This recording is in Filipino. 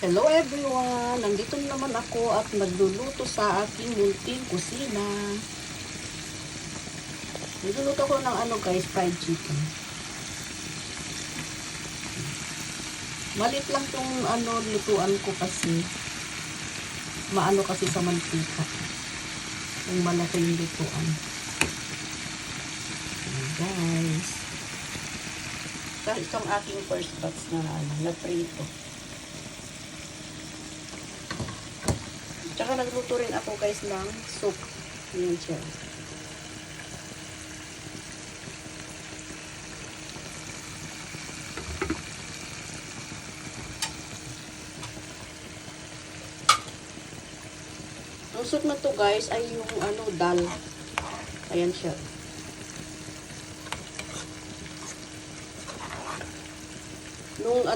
Hello everyone! Nandito naman ako at nagluluto sa aking munting kusina. Nagluluto ko ng guys, fried chicken. Malit lang tong lutuan ko kasi maano kasi sa mantika. Yung malaking lutuan. Guys. Kasi itong aking first batch na prito. Tsaka nagluto rin ako guys ng soup. Yan siya. Ang soup na to guys ay yung dal. Ayan siya. Nung